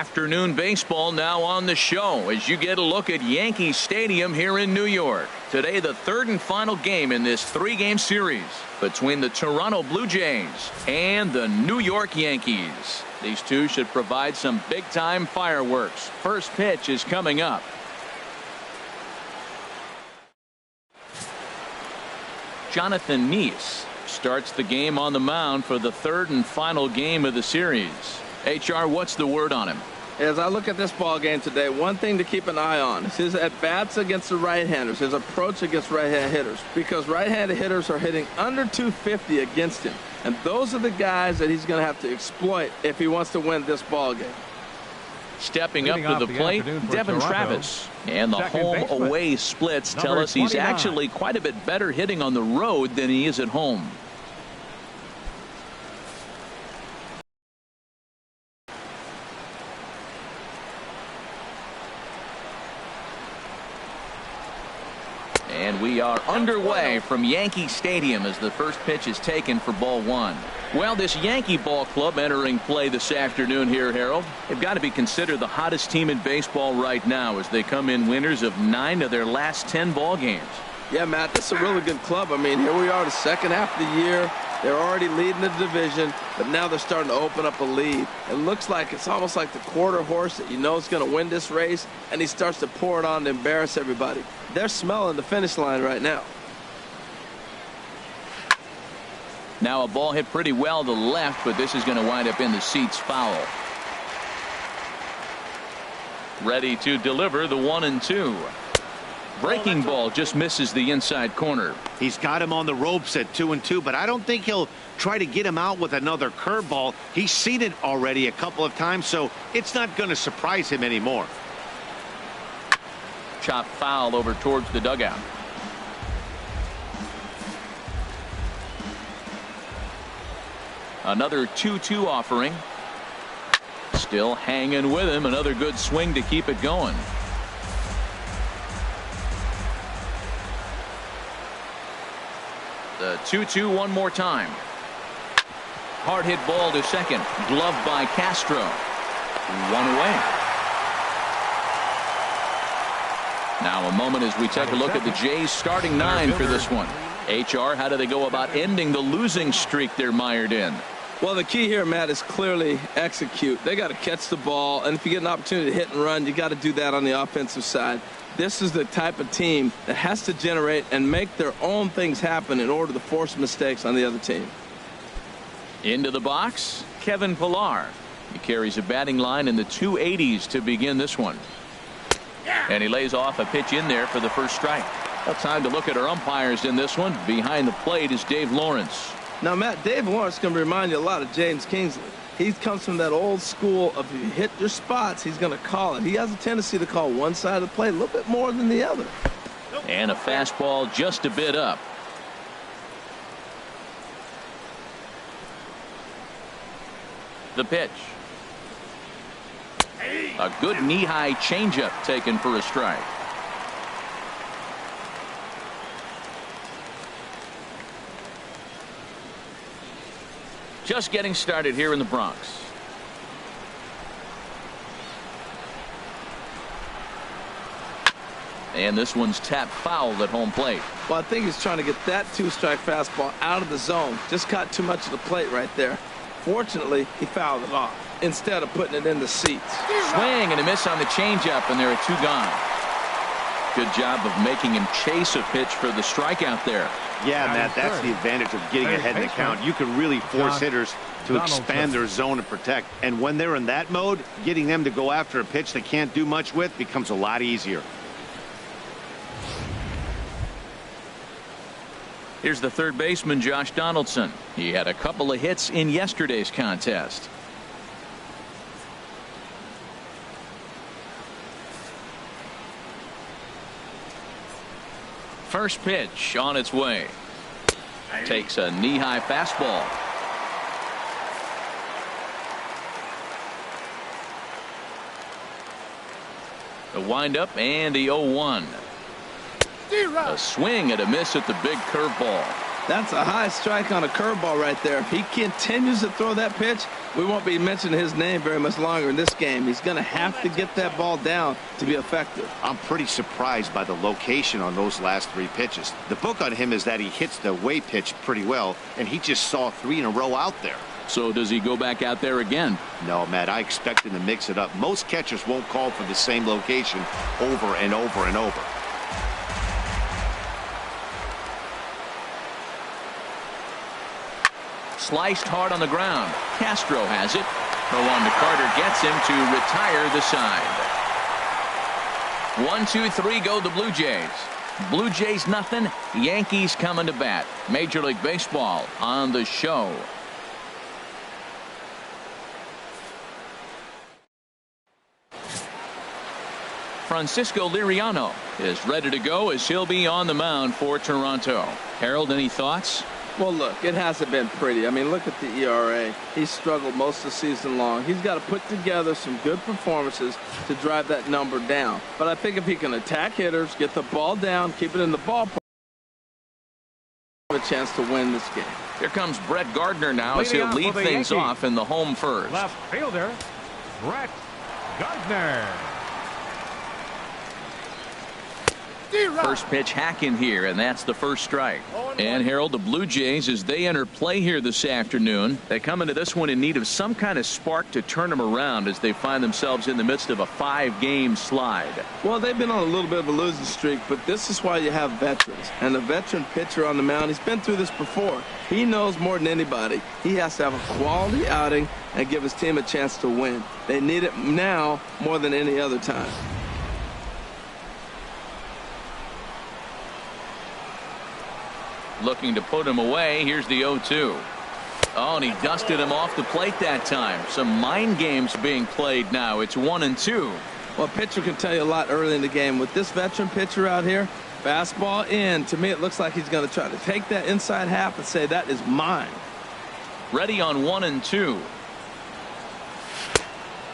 Afternoon baseball now on the show as you get a look at Yankee Stadium here in New York. Today, the third and final game in this three-game series between the Toronto Blue Jays and the New York Yankees. These two should provide some big-time fireworks. First pitch is coming up. Jonathan Neese starts the game on the mound for the third and final game of the series. HR, what's the word on him? As I look at this ball game today, one thing to keep an eye on is his at-bats against the right-handers, his approach against right-hand hitters, because right-handed hitters are hitting under 250 against him, and those are the guys that he's going to have to exploit if he wants to win this ball game. Stepping up to the plate, Devin Travis. And the home-away splits tell us he's actually quite a bit better hitting on the road than he is at home. And we are underway from Yankee Stadium as the first pitch is taken for ball one. Well, this Yankee ball club entering play this afternoon here, Harold. They've got to be considered the hottest team in baseball right now as they come in winners of 9 of their last 10 ball games. Yeah, Matt, this is a really good club. I mean, here we are the second half of the year. They're already leading the division, but now they're starting to open up a lead. It looks like it's almost like the quarter horse that you know is going to win this race, and he starts to pour it on to embarrass everybody. They're smelling the finish line right now. Now a ball hit pretty well to the left, but this is going to wind up in the seats foul. Ready to deliver the 1-2. Breaking ball just misses the inside corner. He's got him on the ropes at 2-2, but I don't think he'll try to get him out with another curveball. He's seen it already a couple of times, so it's not going to surprise him anymore. Chop foul over towards the dugout. Another 2-2 offering. Still hanging with him. Another good swing to keep it going. The 2-2 one more time. Hard hit ball to second. Gloved by Castro. One away. Now a moment as we take a look at the Jays starting 9 for this one. HR, how do they go about ending the losing streak they're mired in? Well, the key here, Matt, is clearly execute. They got to catch the ball, and if you get an opportunity to hit and run, you got to do that on the offensive side. This is the type of team that has to generate and make their own things happen in order to force mistakes on the other team. Into the box, Kevin Pillar. He carries a batting line in the 280s to begin this one. And he lays off a pitch in there for the first strike. Well, time to look at our umpires in this one. Behind the plate is Dave Lawrence. Now, Matt, Dave Lawrence is going to remind you a lot of James Kingsley. He comes from that old school of if you hit your spots, he's going to call it. He has a tendency to call one side of the plate a little bit more than the other. And a fastball just a bit up. The pitch. A good knee-high changeup taken for a strike. Just getting started here in the Bronx. And this one's tapped foul at home plate. Well, I think he's trying to get that 2-strike fastball out of the zone. Just caught too much of the plate right there. Fortunately, he fouled it off instead of putting it in the seats. Swing and a miss on the changeup, and there are 2 gone. Good job of making him chase a pitch for the strikeout there. Yeah, Matt, that's the advantage of getting ahead in the count. You can really force hitters to expand their zone and protect. And when they're in that mode, getting them to go after a pitch they can't do much with becomes a lot easier. Here's the third baseman, Josh Donaldson. He had a couple of hits in yesterday's contest. First pitch on its way. Takes a knee-high fastball. The windup and the 0-1. A swing and a miss at the big curveball. That's a high strike on a curveball right there. If he continues to throw that pitch, we won't be mentioning his name very much longer in this game. He's going to have to get that ball down to be effective. I'm pretty surprised by the location on those last 3 pitches. The book on him is that he hits the away pitch pretty well, and he just saw 3 in a row out there. So does he go back out there again? No, Matt, I expect him to mix it up. Most catchers won't call for the same location over and over and over. Sliced hard on the ground. Castro has it. The one to Carter gets him to retire the side. 1-2-3 go the Blue Jays. Blue Jays nothing. Yankees coming to bat. Major League Baseball on the show. Francisco Liriano is ready to go as he'll be on the mound for Toronto. Harold, any thoughts? Well, look, it hasn't been pretty. I mean, look at the ERA. He's struggled most of the season long. He's got to put together some good performances to drive that number down. But I think if he can attack hitters, get the ball down, keep it in the ballpark, have a chance to win this game. Here comes Brett Gardner now as he'll lead things off in the home first. Left fielder, Brett Gardner. First pitch hacking here, and that's the first strike. And Harold, the Blue Jays, as they enter play here this afternoon, they come into this one in need of some kind of spark to turn them around as they find themselves in the midst of a 5-game slide. Well, they've been on a little bit of a losing streak, but this is why you have veterans. And a veteran pitcher on the mound, he's been through this before. He knows more than anybody. He has to have a quality outing and give his team a chance to win. They need it now more than any other time. Looking to put him away. Here's the 0-2. Oh, and he dusted him off the plate that time. Some mind games being played now. It's 1-2. Well, a pitcher can tell you a lot early in the game. With this veteran pitcher out here, fastball in. To me, it looks like he's going to try to take that inside half and say, that is mine. Ready on 1-2.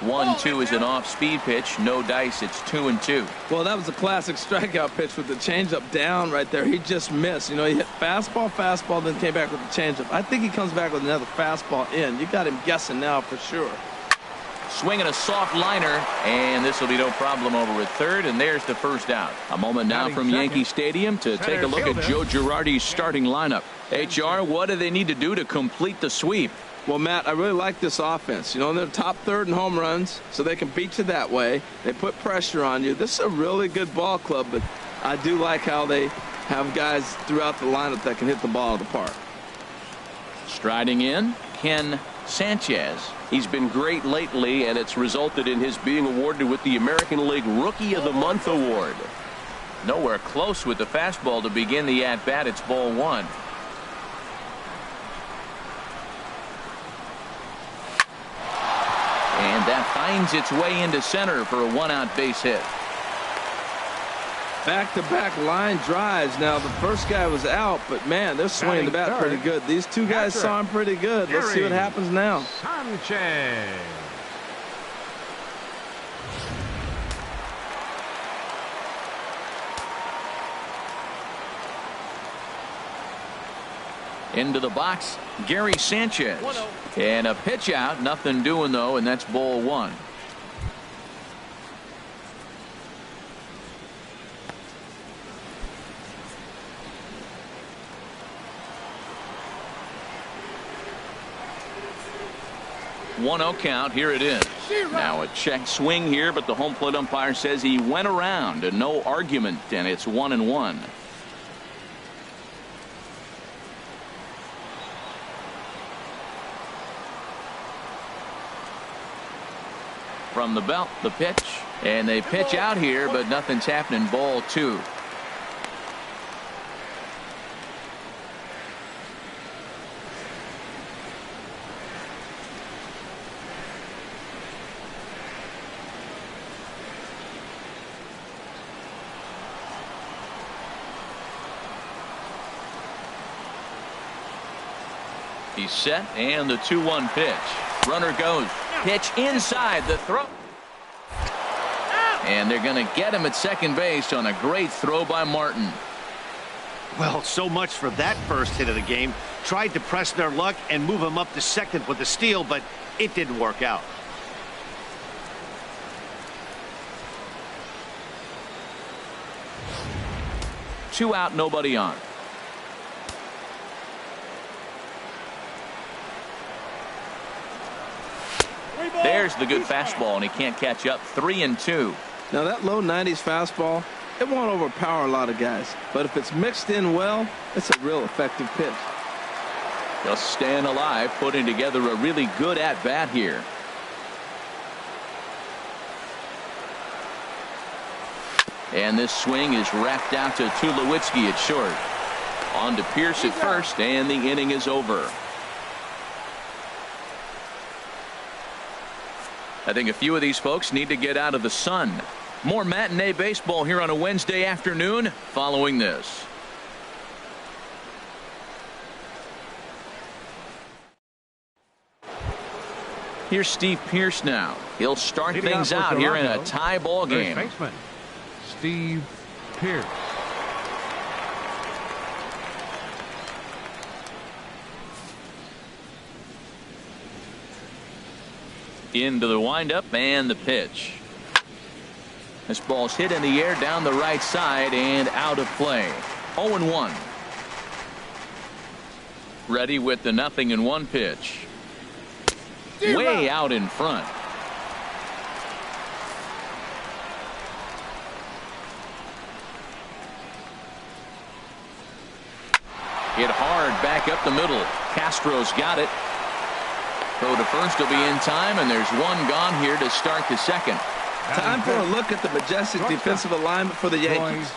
1-2 is an off-speed pitch. No dice. It's 2-2. Well, that was a classic strikeout pitch with the changeup down right there. He just missed. You know, he hit fastball, then came back with the changeup. I think he comes back with another fastball in. You got him guessing now for sure. Swinging a soft liner, and this will be no problem over at third, and there's the first out. A moment now from Yankee Stadium to take a look at Joe Girardi's starting lineup. HR, what do they need to do to complete the sweep? Well, Matt, I really like this offense. You know, they're top third in home runs, so they can beat you that way. They put pressure on you. This is a really good ball club, but I do like how they have guys throughout the lineup that can hit the ball out of the park. Striding in, Ken Sanchez. He's been great lately, and it's resulted in his being awarded with the American League Rookie of the Month award. Nowhere close with the fastball to begin the at-bat. It's ball 1. And that finds its way into center for a 1-out base hit. Back-to-back line drives. Now, the first guy was out, but, man, they're swinging the bat pretty good. These two guys saw him pretty good. Let's see what happens now. Sanchez. Into the box, Gary Sanchez. And a pitch out, nothing doing though, and that's ball 1. One 0 count. Here it is. Now a check swing here, but the home plate umpire says he went around and no argument, and it's 1-1. From the belt, the pitch, and they pitch out here, but nothing's happening. Ball 2. He's set, and the 2-1 pitch. Runner goes. Pitch inside the throw. And they're going to get him at second base on a great throw by Martin. Well, so much for that first hit of the game. Tried to press their luck and move them up to second with the steal, but it didn't work out. Two out, nobody on. There's the good fastball, and he can't catch up. 3-2. Now that low 90s fastball, it won't overpower a lot of guys, but if it's mixed in well, it's a real effective pitch. Just staying alive, putting together a really good at-bat here. And this swing is wrapped out to Tulowitzki at short. On to Pierce at first, and the inning is over. I think a few of these folks need to get out of the sun. More matinee baseball here on a Wednesday afternoon following this. Here's Steve Pierce now. He'll start things out here in a tie ball game. Baseman, Steve Pierce. Into the windup and the pitch. This ball's hit in the air down the right side and out of play. 0-1. Ready with the 0-1 pitch. Way out in front. Hit hard back up the middle. Castro's got it. Throw to first will be in time, and there's one gone here to start the second. Time for a look at the majestic defensive alignment for the Yankees.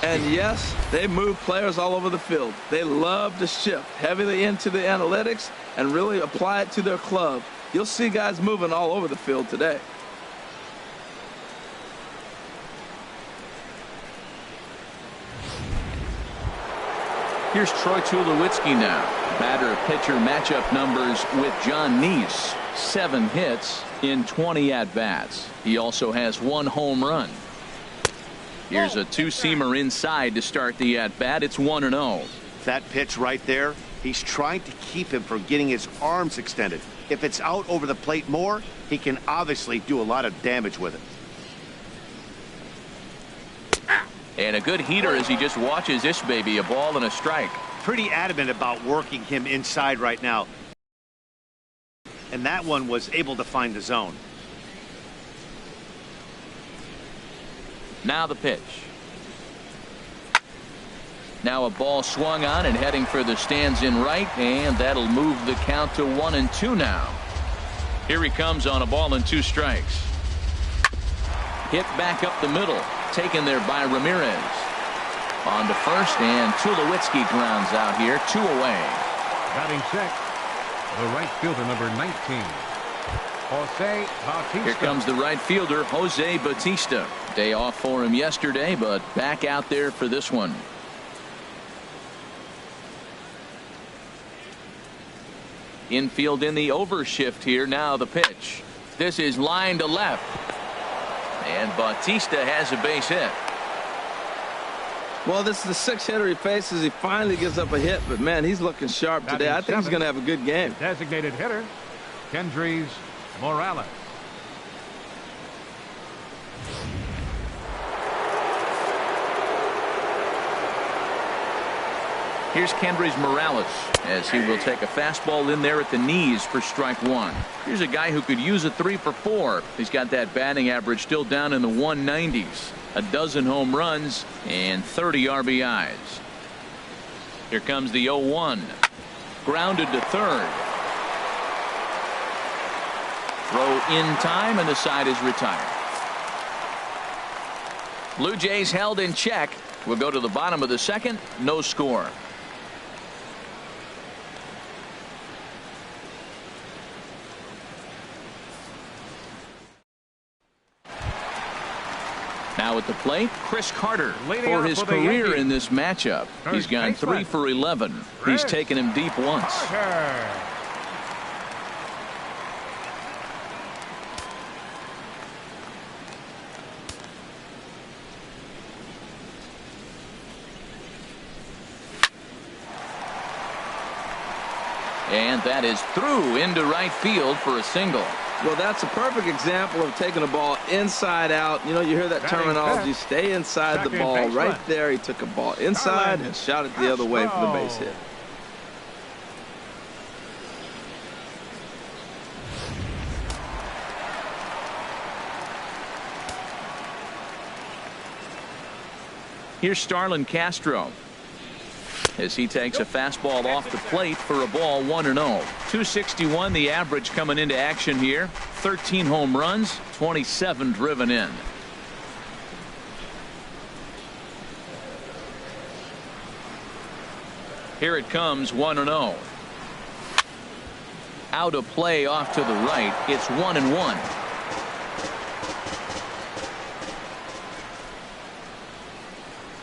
And yes, they move players all over the field. They love to shift heavily into the analytics and really apply it to their club. You'll see guys moving all over the field today. Here's Troy Tulowitzki now. Batter-pitcher matchup numbers with John Neese. 7 hits in 20 at-bats. He also has 1 home run. Here's a two-seamer inside to start the at-bat. It's 1-0. That pitch right there, he's trying to keep him from getting his arms extended. If it's out over the plate more, he can obviously do a lot of damage with it. And a good heater as he just watches this baby. A ball and a strike. Pretty adamant about working him inside right now. And that one was able to find the zone. Now the pitch. Now a ball swung on and heading for the stands in right, and that'll move the count to 1-2 now. Here he comes on a ball and 2 strikes. Hit back up the middle, taken there by Ramirez. On to first, and Tulowitzki grounds out here, 2 away. Batting check, the right fielder, number 19, Jose Bautista. Here comes the right fielder, Jose Bautista. Day off for him yesterday, but back out there for this one. Infield in the overshift here. Now the pitch. This is line to left. And Bautista has a base hit. Well, this is the 6th hitter he faces. He finally gives up a hit, but man, he's looking sharp today. I think he's going to have a good game. Designated hitter, Kendrys Morales. Here's Kendrys Morales as he will take a fastball in there at the knees for strike 1. Here's a guy who could use a 3 for 4. He's got that batting average still down in the 190s. A dozen home runs and 30 RBIs. Here comes the 0-1. Grounded to third. Throw in time, and the side is retired. Blue Jays held in check. We'll go to the bottom of the second. No score. Now at the plate, Chris Carter for his career in this matchup. He's gone 3 for 11. He's taken him deep once. And that is through into right field for a single. Well, that's a perfect example of taking a ball inside out. You know, you hear that terminology, stay inside the ball. Right there, he took a ball inside and shot it the other way for the base hit. Here's Starlin Castro as he takes a fastball off the plate for a ball 1-0. 261 the average coming into action here. 13 home runs, 27 driven in. Here it comes, 1-0. Out of play off to the right. It's 1-1.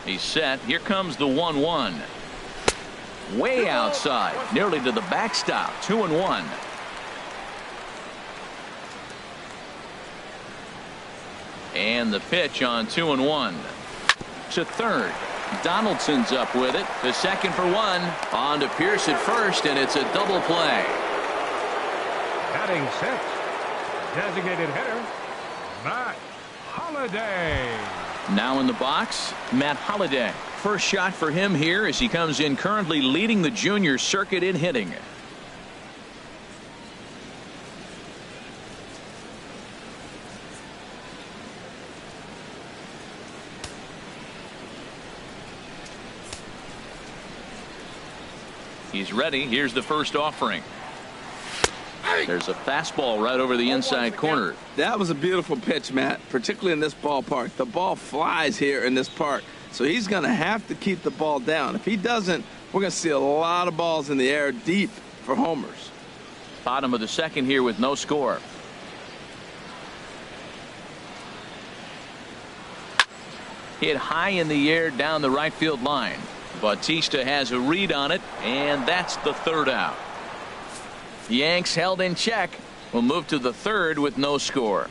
He's set. Here comes the 1-1. Way outside, nearly to the backstop. 2-1. And the pitch on 2-1. To third. Donaldson's up with it. To second for one. On to Pierce at first, and it's a double play. Batting six, designated hitter, Matt Holliday. Now in the box, Matt Holliday. First shot for him here as he comes in currently leading the junior circuit in hitting. He's ready. Here's the first offering. There's a fastball right over the inside corner. That was a beautiful pitch, Matt, particularly in this ballpark. The ball flies here in this park, so he's going to have to keep the ball down. If he doesn't, we're going to see a lot of balls in the air deep for homers. Bottom of the second here with no score. Hit high in the air down the right field line. Bautista has a read on it, and that's the third out. Yanks held in check. Will move to the third with no score.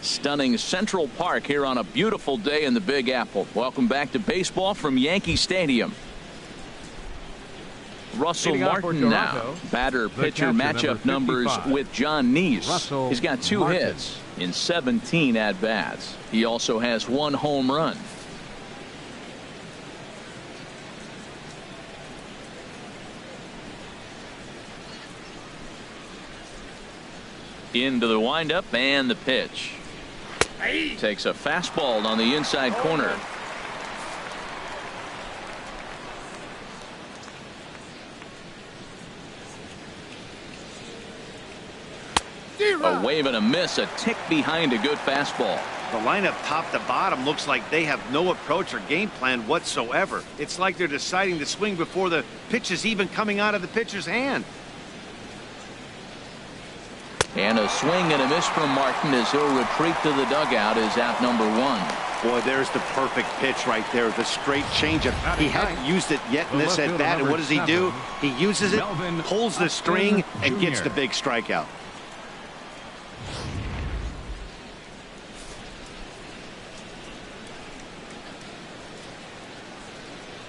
Stunning Central Park here on a beautiful day in the Big Apple. Welcome back to baseball from Yankee Stadium. Russell Martin now. Batter pitcher matchup numbers with John Neese. He's got 2 hits in 17 at bats. He also has 1 home run. Into the windup and the pitch. Takes a fastball on the inside corner. A wave and a miss, a tick behind a good fastball. The lineup top to bottom looks like they have no approach or game plan whatsoever. It's like they're deciding to swing before the pitch is even coming out of the pitcher's hand. And a swing and a miss from Martin as he'll retreat to the dugout as out number 1. Boy, there's the perfect pitch right there. The straight changeup. He hadn't used it yet in this at bat, and what does he do? He uses it, pulls the string, and gets the big strikeout.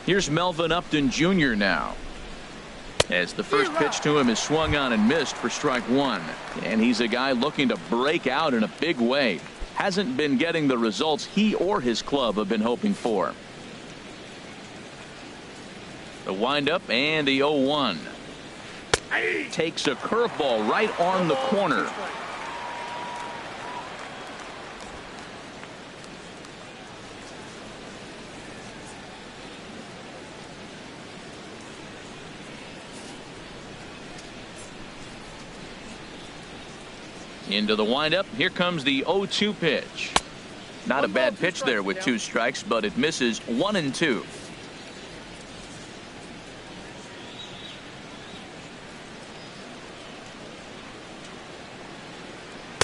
Here's Melvin Upton Jr. now. As the first pitch to him is swung on and missed for strike 1. And he's a guy looking to break out in a big way. Hasn't been getting the results he or his club have been hoping for. The windup and the 0-1. Takes a curveball right on the corner. Into the windup. Here comes the 0-2 pitch. Not a bad pitch there with 2 strikes, but it misses 1 and 2.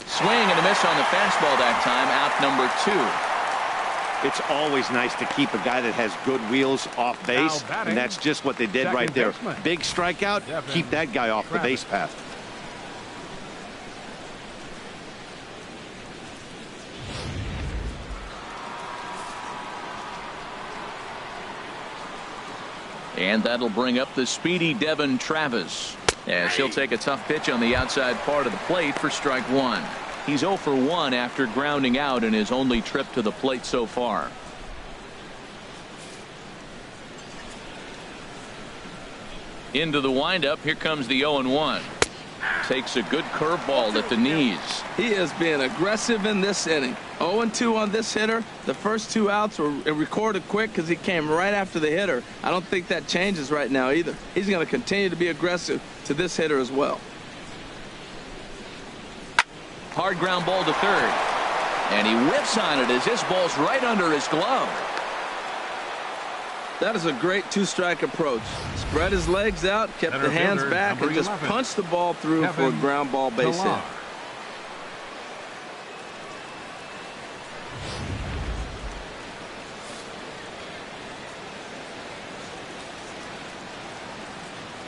Swing and a miss on the fastball that time. Out number 2. It's always nice to keep a guy that has good wheels off base, and that's just what they did right there. Big strikeout, keep that guy off the base path. And that'll bring up the speedy Devin Travis, as he'll take a tough pitch on the outside part of the plate for strike one. He's 0 for 1 after grounding out in his only trip to the plate so far. Into the windup. Here comes the 0-1. Takes a good curveball at the knees. He is being aggressive in this inning. 0-2 on this hitter. The first 2 outs were recorded quick because he came right after the hitter. I don't think that changes right now either. He's going to continue to be aggressive to this hitter as well. Hard ground ball to third. And he whips on it as this ball's right under his glove. That is a great 2-strike approach. Spread his legs out, kept the hands back, and just punched the ball through for a ground ball base hit.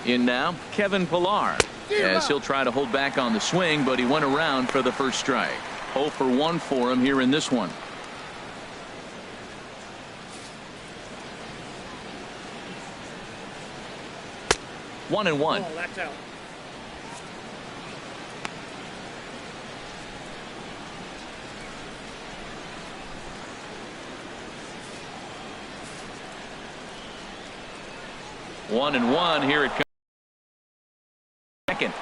In now, Kevin Pillar, as he'll try to hold back on the swing, but he went around for the first strike. 0 for 1 for him here in this one. One and one. Oh, that's out. One and one. Here it comes. Second.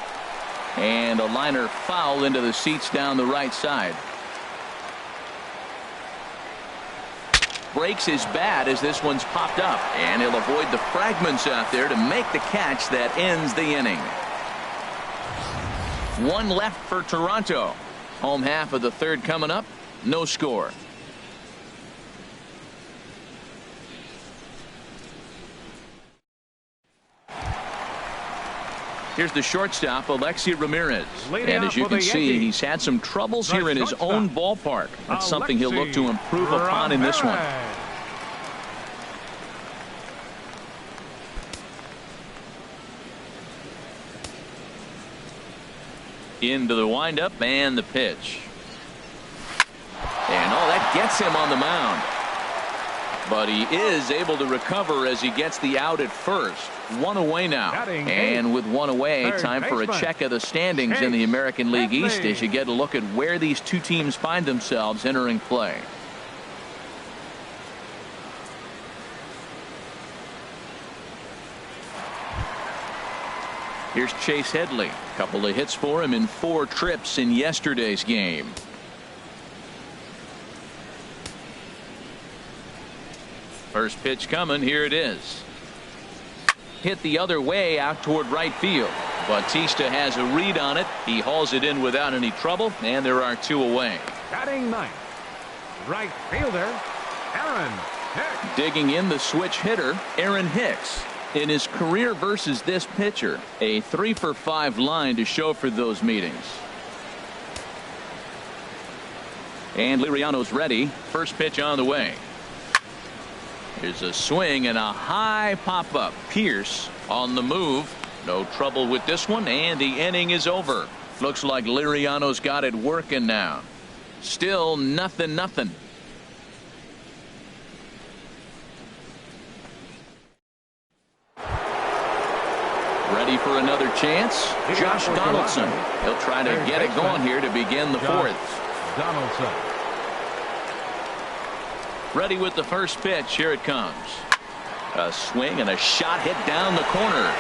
And a liner foul into the seats down the right side. Breaks his bat as this one's popped up, and he'll avoid the fragments out there to make the catch that ends the inning. One left for Toronto. Home half of the third coming up. No score. Here's the shortstop, Alexi Ramirez. And as you can see, he's had some troubles here in his own ballpark. That's something he'll look to improve upon in this one. Into the windup and the pitch. And that gets him on the mound. But he is able to recover as he gets the out at first. One away now. And with one away, time for a check of the standings in the American League East as you get a look at where these two teams find themselves entering play. Here's Chase Headley. A couple of hits for him in 4 trips in yesterday's game. First pitch coming. Here it is. Hit the other way out toward right field. Bautista has a read on it. He hauls it in without any trouble, and there are 2 away. Batting ninth, right fielder, Aaron Hicks. Digging in the switch hitter, Aaron Hicks. In his career versus this pitcher, a 3 for 5 line to show for those meetings. And Liriano's ready. First pitch on the way. Here's a swing and a high pop-up. Pierce on the move. No trouble with this one, and the inning is over. Looks like Liriano's got it working now. Still nothing. Ready for another chance? Josh Donaldson. He'll try to get it going here to begin the 4th. Donaldson. Ready with the first pitch. Here it comes. A swing and a shot hit down the corner.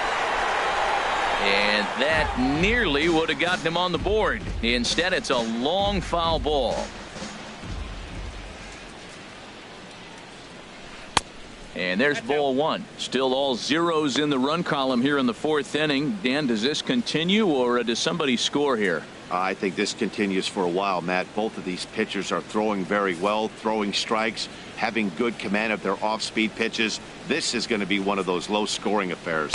And that nearly would have gotten him on the board. Instead, it's a long foul ball. And there's ball 1. Still all zeros in the run column here in the 4th inning. Dan, does this continue, or does somebody score here? I think this continues for a while, Matt. Both of these pitchers are throwing very well, throwing strikes, having good command of their off-speed pitches. This is going to be one of those low-scoring affairs.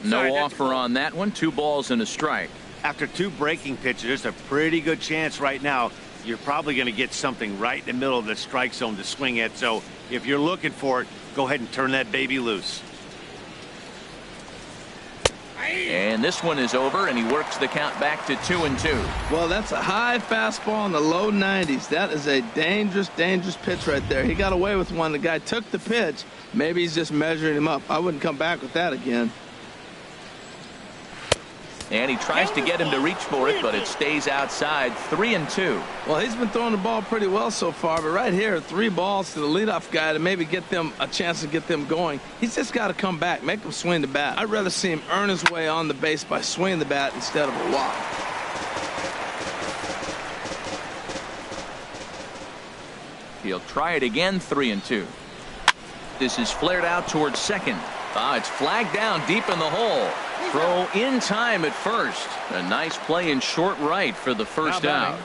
No offer on that one. 2 balls and a strike. After 2 breaking pitches, there's a pretty good chance right now you're probably going to get something right in the middle of the strike zone to swing at. So if you're looking for it, go ahead and turn that baby loose. And this one is over, and he works the count back to 2-2. Well, that's a high fastball in the low 90s. That is a dangerous, dangerous pitch right there. He got away with one. The guy took the pitch. Maybe he's just measuring him up. I wouldn't come back with that again. And he tries to get him to reach for it, but it stays outside. 3-2. Well, he's been throwing the ball pretty well so far, but right here, 3 balls to the leadoff guy to maybe get them a chance to get them going. He's just got to come back, make him swing the bat. I'd rather see him earn his way on the base by swinging the bat instead of a walk. He'll try it again. 3-2. This is flared out towards second. It's flagged down deep in the hole. Throw in time at first. A nice play in short right for the first out.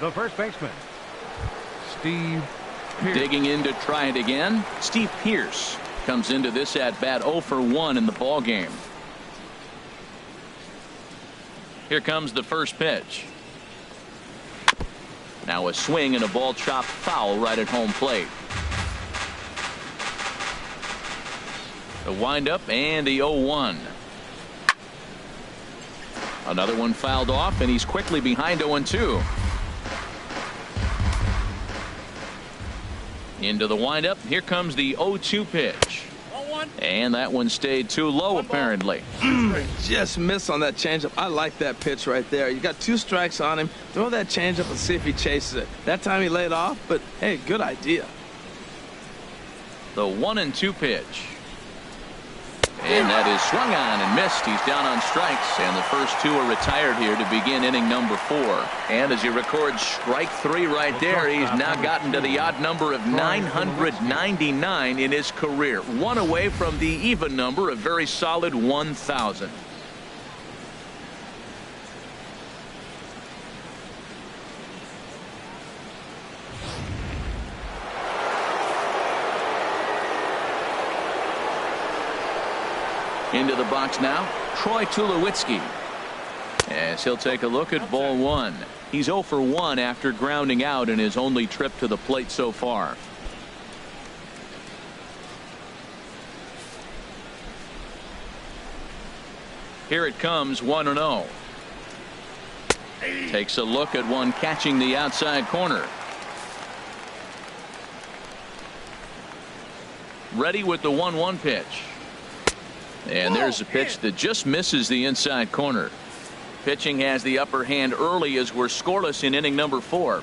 The first baseman, Steve Pierce. Digging in to try it again. Steve Pierce comes into this at bat 0 for 1 in the ball game. Here comes the first pitch. Now a swing and a ball chopped foul right at home plate. The windup and the 0-1. Another one fouled off, and he's quickly behind 0-2. Into the windup. Here comes the 0-2 pitch. And that one stayed too low, apparently. Just missed on that changeup. I like that pitch right there. You got 2 strikes on him. Throw that changeup and see if he chases it. That time he laid off, but hey, good idea. The 1-2 pitch. And that is swung on and missed. He's down on strikes, and the first 2 are retired here to begin inning number 4. And as he records strike 3 right there, he's now gotten to the odd number of 999 in his career. 1 away from the even number, a very solid 1,000. Into the box now, Troy Tulowitzki, as he'll take a look at ball 1. He's 0 for 1 after grounding out in his only trip to the plate so far. Here it comes, 1-0. Takes a look at one catching the outside corner. Ready with the 1-1 pitch. And there's a pitch that just misses the inside corner. Pitching has the upper hand early as we're scoreless in inning number 4.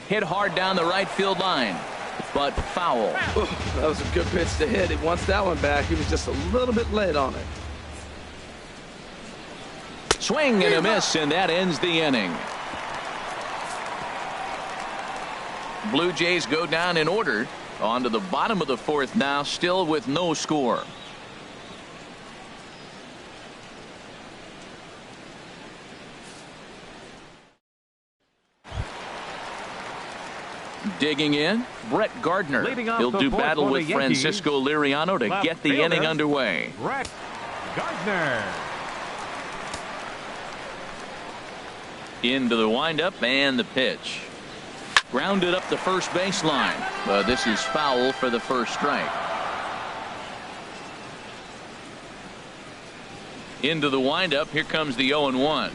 Hit hard down the right field line, but foul. That was a good pitch to hit. He wants that one back. He was just a little bit late on it. Swing and a miss, and that ends the inning. Blue Jays go down in order. On to the bottom of the 4th now, still with no score. Digging in, Brett Gardner. He'll do battle with Francisco Liriano to get the inning underway. Brett Gardner. Into the windup and the pitch. Grounded up the first baseline, but this is foul for the first strike. Into the windup. Here comes the 0-1.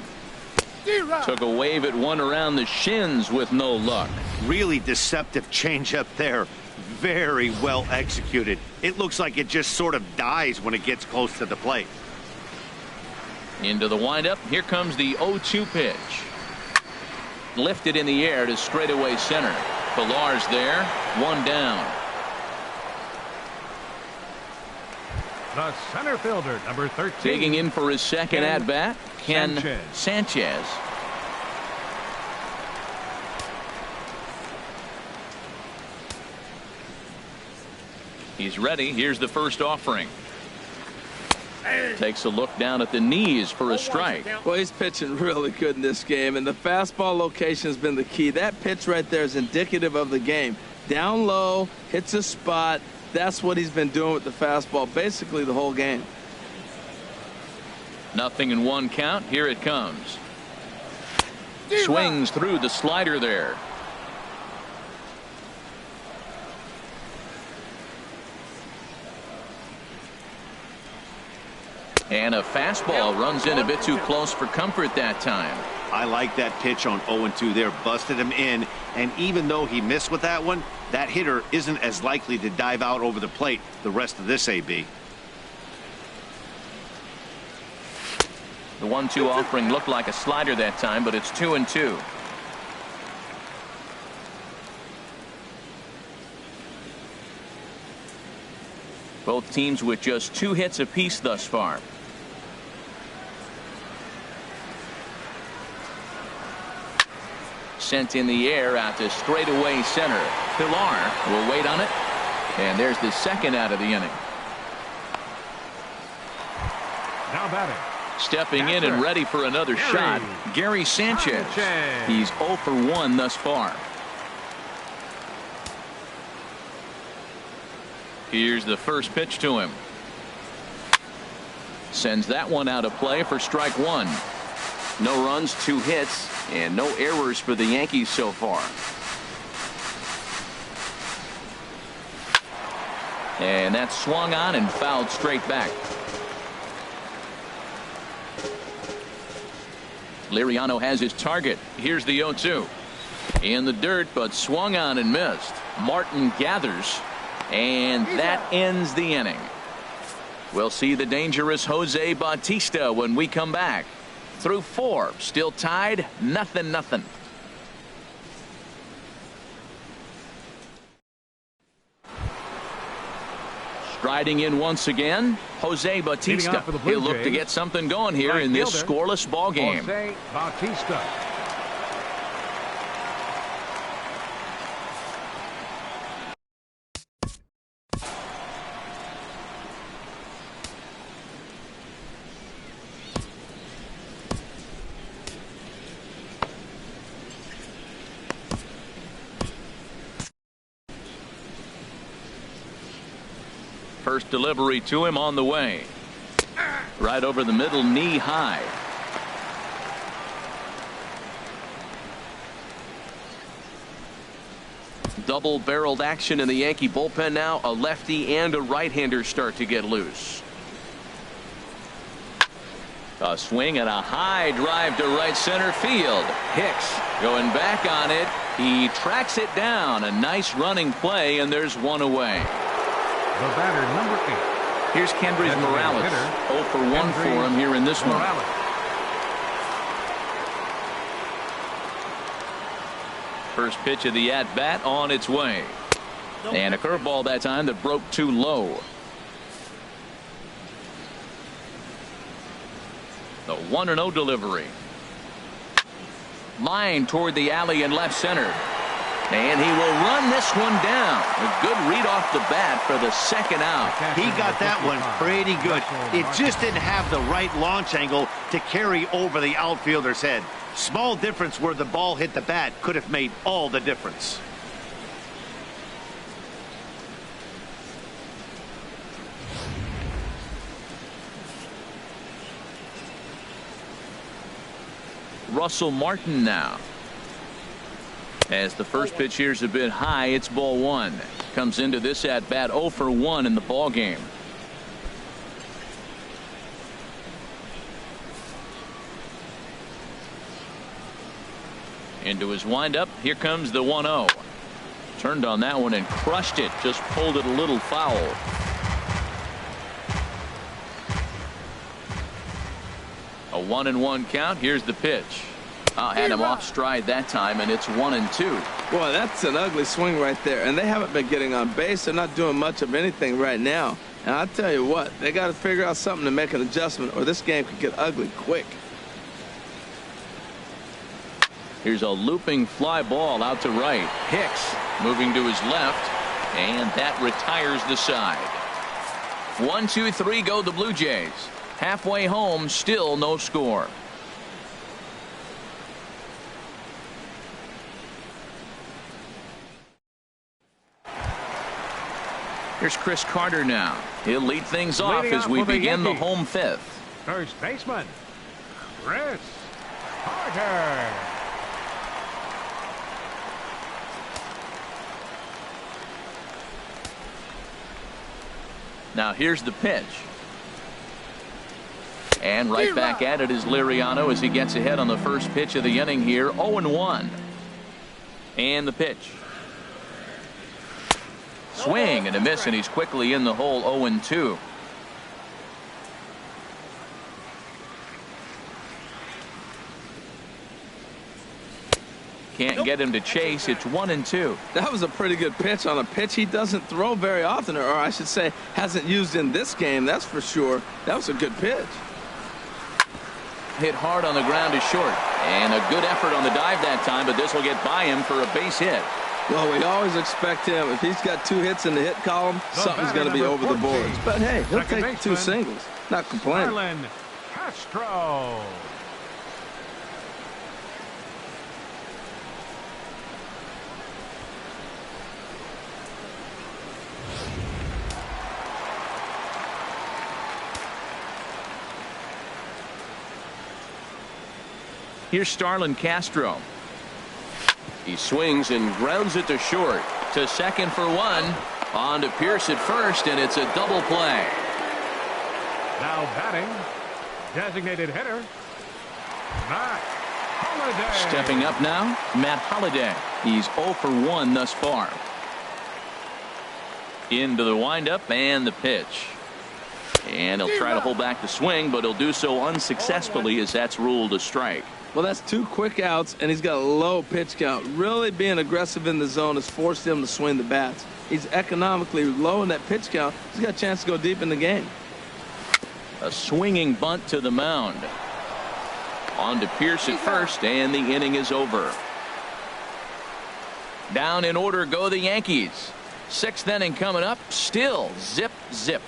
Took a wave at one around the shins with no luck. Really deceptive changeup there. Very well executed. It looks like it just sort of dies when it gets close to the plate. Into the windup. Here comes the 0-2 pitch. Lifted in the air to straightaway center. Pillar's there. 1 down. The center fielder, number 13. Taking in for his second at bat, Ken Sanchez. He's ready. Here's the first offering. Takes a look down at the knees for a strike. Well, he's pitching really good in this game, and the fastball location has been the key. That pitch right there is indicative of the game. Down low, hits a spot. That's what he's been doing with the fastball basically the whole game. 0-1 count. Here it comes. Swings through the slider there. And a fastball runs in a bit too close for comfort that time. I like that pitch on 0-2 there. Busted him in. And even though he missed with that one, that hitter isn't as likely to dive out over the plate the rest of this AB. The 1-2 offering looked like a slider that time, but it's 2-2. Both teams with just 2 hits apiece thus far. Sent in the air out to straightaway center. Pilar will wait on it. And there's the second out of the inning. Now batting. Stepping in and ready for another shot, Gary Sanchez. He's 0 for 1 thus far. Here's the first pitch to him. Sends that one out of play for strike 1. No runs, 2 hits, and no errors for the Yankees so far. And that's swung on and fouled straight back. Liriano has his target. Here's the 0-2. In the dirt, but swung on and missed. Martin gathers, and that ends the inning. We'll see the dangerous Jose Bautista when we come back. Through 4, still tied, 0-0. Striding in once again, Jose Bautista. He'll look to get something going here in this scoreless ball game. Jose Bautista. First delivery to him on the way. Right over the middle, knee high. Double-barreled action in the Yankee bullpen now. A lefty and a right-hander start to get loose. A swing and a high drive to right center field. Hicks going back on it. He tracks it down. A nice running play, and there's one away. The batter, number 8. Here's Kendrys Morales. 0 for 1 for him here in this one. First pitch of the at-bat on its way. And a curveball that time that broke too low. The 1-0 delivery. Line toward the alley in left center. And he will run this one down. A good read off the bat for the second out. He got that one pretty good. It just didn't have the right launch angle to carry over the outfielder's head. Small difference where the ball hit the bat could have made all the difference. Russell Martin now. As the first pitch here's a bit high, it's ball 1. Comes into this at bat 0 for 1 in the ball game. Into his windup. Here comes the 1-0. Turned on that one and crushed it. Just pulled it a little foul. A 1-1 count. Here's the pitch. Had him off stride that time, and it's 1-2. Boy, that's an ugly swing right there. And they haven't been getting on base. They're not doing much of anything right now. And I'll tell you what, they got to figure out something to make an adjustment, or this game could get ugly quick. Here's a looping fly ball out to right. Hicks moving to his left, and that retires the side. 1-2-3 go the Blue Jays. Halfway home, still no score. Here's Chris Carter now. He'll lead things off as we begin the home 5th. First baseman, Chris Carter. Now here's the pitch. And right back at it is Liriano as he gets ahead on the first pitch of the inning here. 0-1. And the pitch. Swing and a miss, and he's quickly in the hole. 0-2. Can't get him to chase. It's 1-2. That was a pretty good pitch on a pitch he doesn't throw very often, or I should say hasn't used in this game, that's for sure. That was a good pitch. Hit hard on the ground is short, and a good effort on the dive that time, but this will get by him for a base hit. Well, we always expect him, if he's got 2 hits in the hit column, something's going to be over the boards. But hey, he'll take 2 singles. Not complaining. Castro. Here's Starlin Castro. He swings and grounds it to short. To second for 1. On to Pierce at first, and it's a double play. Now batting, designated hitter, Matt Holliday. Stepping up now, Matt Holliday. He's 0 for 1 thus far. Into the windup and the pitch. And he'll try to hold back the swing, but he'll do so unsuccessfully as that's ruled a strike. Well, that's 2 quick outs, and he's got a low pitch count. Really being aggressive in the zone has forced him to swing the bats. He's economically low in that pitch count. He's got a chance to go deep in the game. A swinging bunt to the mound. On to Pierce at first, and the inning is over. Down in order go the Yankees. 6th inning coming up. Still zip, zip.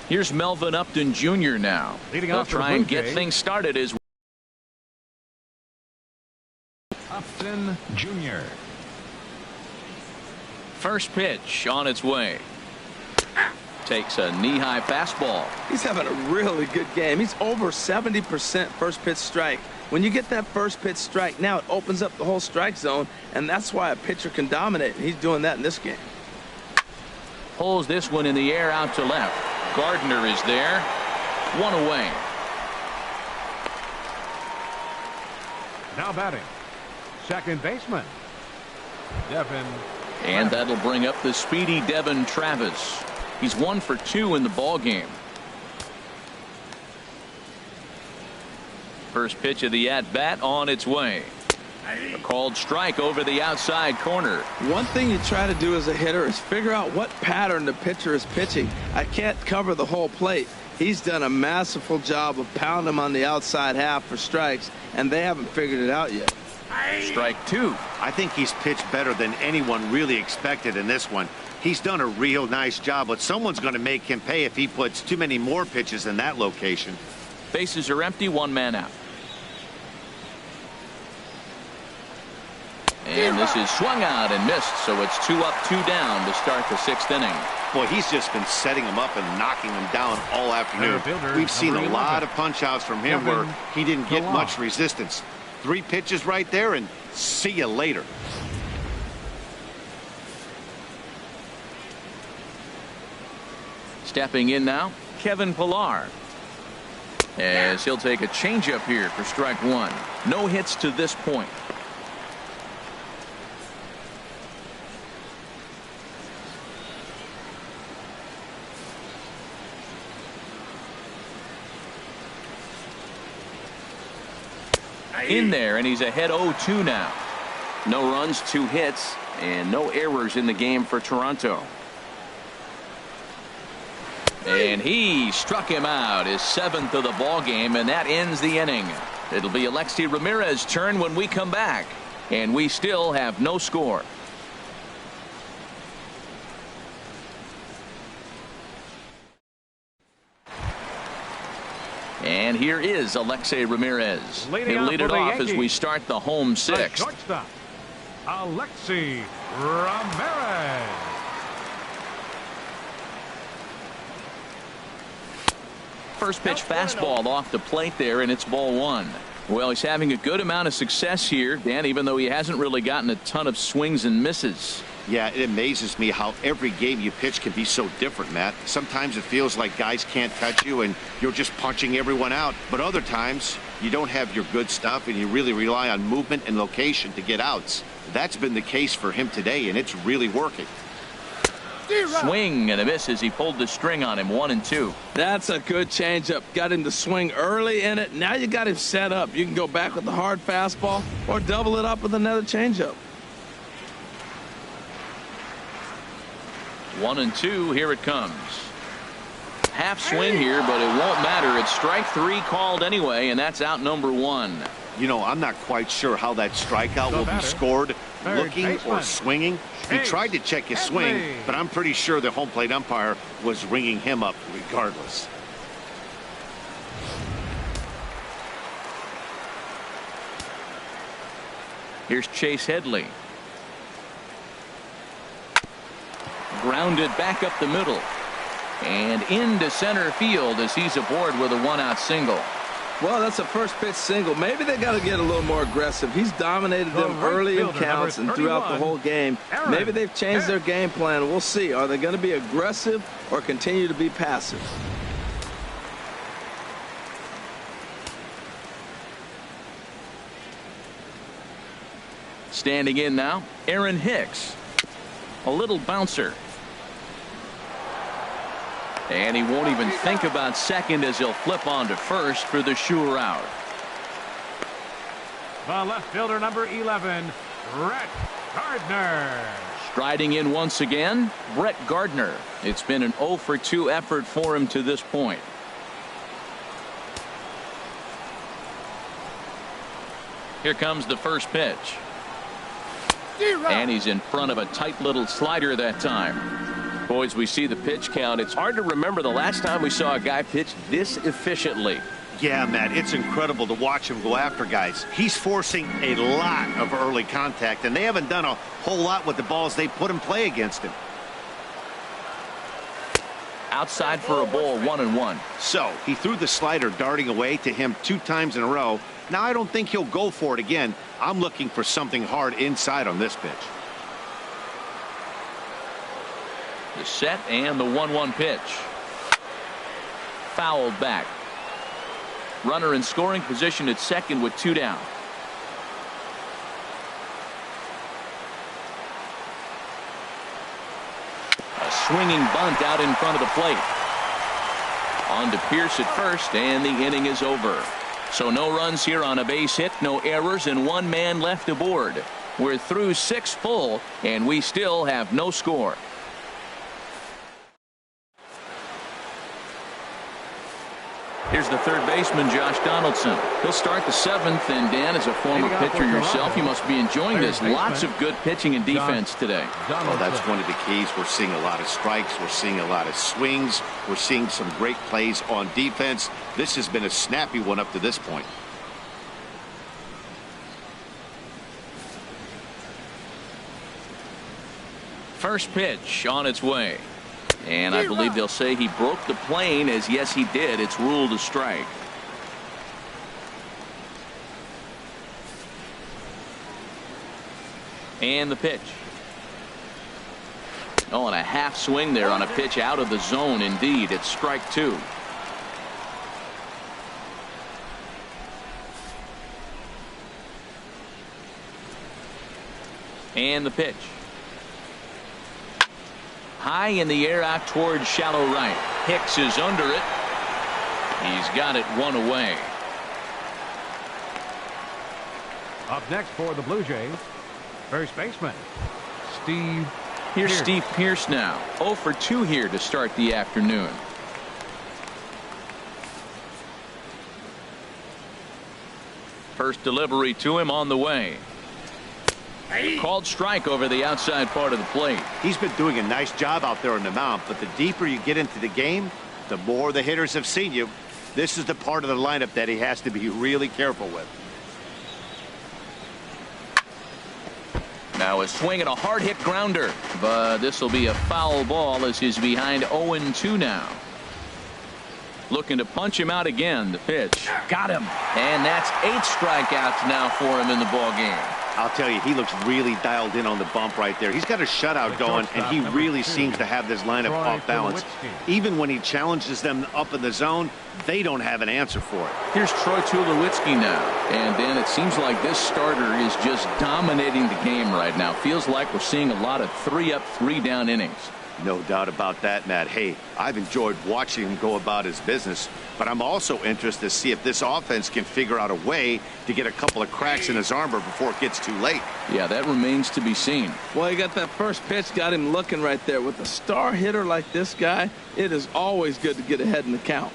Here's Melvin Upton Jr. now. They'll try and get things started as Upton Jr. First pitch on its way. Takes a knee-high fastball. He's having a really good game. He's over 70% first pitch strike. When you get that first pitch strike, now it opens up the whole strike zone, and that's why a pitcher can dominate. He's doing that in this game. Pulls this one in the air out to left. Gardner is there. 1 away. Now batting, second baseman, Devin. And that'll bring up the speedy Devin Travis. He's 1 for 2 in the ball game. First pitch of the at-bat on its way. A called strike over the outside corner. One thing you try to do as a hitter is figure out what pattern the pitcher is pitching. I can't cover the whole plate. He's done a masterful job of pounding him on the outside half for strikes, and they haven't figured it out yet. Strike 2. I think he's pitched better than anyone really expected in this one. He's done a real nice job, but someone's going to make him pay if he puts too many more pitches in that location. Bases are empty, 1 man out. And this is swung out and missed, so it's 2 up, 2 down to start the 6th inning. Boy, he's just been setting him up and knocking him down all afternoon. We've seen a lot of punch-outs from him where he didn't get much resistance. 3 pitches right there, and see you later. Stepping in now, Kevin Pillar. As he'll take a changeup here for strike 1. No hits to this point. In there, and he's ahead 0-2 now. No runs, 2 hits, and no errors in the game for Toronto. And he struck him out, his 7th of the ball game, and that ends the inning. It'll be Alexei Ramirez's turn when we come back, and we still have no score. And here is Alexei Ramirez. He'll lead it off as we start the home 6th. Shortstop, Alexei Ramirez. First pitch fastball off the plate there, and it's ball 1. Well, he's having a good amount of success here, Dan, even though he hasn't really gotten a ton of swings and misses. Yeah, it amazes me how every game you pitch can be so different, Matt. Sometimes it feels like guys can't touch you and you're just punching everyone out. But other times, you don't have your good stuff and you really rely on movement and location to get outs. That's been the case for him today, and it's really working. Swing and a miss as he pulled the string on him. 1-2. That's a good changeup. Got him to swing early in it. Now you got him set up. You can go back with the hard fastball or double it up with another changeup. 1-2. Here it comes. Half swing here, but it won't matter. It's strike 3 called anyway, and that's out number 1. You know, I'm not quite sure how that strikeout will be scored, looking or swinging. He tried to check his swing, but I'm pretty sure the home plate umpire was ringing him up regardless. Here's Chase Headley. Grounded back up the middle. And into center field as he's aboard with a 1-out single. Well, that's a first pitch single. Maybe they got to get a little more aggressive. He's dominated them early in counts and throughout the whole game. Maybe they've changed their game plan. We'll see. Are they going to be aggressive or continue to be passive? Standing in now, Aaron Hicks. A little bouncer. And he won't even think about second as he'll flip on to first for the sure out. The left fielder, number 11, Brett Gardner. Striding in once again, Brett Gardner. It's been an 0 for 2 effort for him to this point. Here comes the first pitch. And he's in front of a tight little slider that time. Boys, we see the pitch count. It's hard to remember the last time we saw a guy pitch this efficiently. Yeah, Matt, it's incredible to watch him go after guys. He's forcing a lot of early contact, and they haven't done a whole lot with the balls they put in play against him. Outside for a ball, 1-1. So he threw the slider darting away to him 2 times in a row. Now I don't think he'll go for it again. I'm looking for something hard inside on this pitch. The set and the 1-1 pitch. Fouled back. Runner in scoring position at second with 2 down. A swinging bunt out in front of the plate. On to Pierce at first, and the inning is over. So no runs here on a base hit, no errors, and 1 man left aboard. We're through 6 full, and we still have no score. Here's the third baseman, Josh Donaldson. He'll start the 7th, and Dan, as a former pitcher yourself, you must be enjoying this. Lots of good pitching and defense today. Well, that's one of the keys. We're seeing a lot of strikes. We're seeing a lot of swings. We're seeing some great plays on defense. This has been a snappy one up to this point. First pitch on its way. And I believe they'll say he broke the plane, as yes he did. It's ruled a strike. And the pitch. Oh, and a half swing there on a pitch out of the zone. Indeed, it's strike 2. And the pitch. High in the air out towards shallow right. Hicks is under it. He's got it 1 away. Up next for the Blue Jays, first baseman, Steve. Here's Steve Pierce now. 0 for 2 here to start the afternoon. First delivery to him on the way. Called strike over the outside part of the plate. He's been doing a nice job out there on the mound, but the deeper you get into the game, the more the hitters have seen you. This is the part of the lineup that he has to be really careful with. Now a swing and a hard hit grounder, but this will be a foul ball as he's behind 0-2 now. Looking to punch him out again. The pitch. Got him. And that's 8 strikeouts now for him in the ball game. I'll tell you, he looks really dialed in on the bump right there. He's got a shutout going, and he really seems to have this lineup off balance. Even when he challenges them up in the zone, they don't have an answer for it. Here's Troy Tulowitzki now. And then it seems like this starter is just dominating the game right now. Feels like we're seeing a lot of 3-up, 3-down innings. No doubt about that, Matt. Hey, I've enjoyed watching him go about his business, but I'm also interested to see if this offense can figure out a way to get a couple of cracks in his armor before it gets too late. Yeah, that remains to be seen. Well, he got that first pitch, got him looking right there. With a star hitter like this guy, it is always good to get ahead in the count.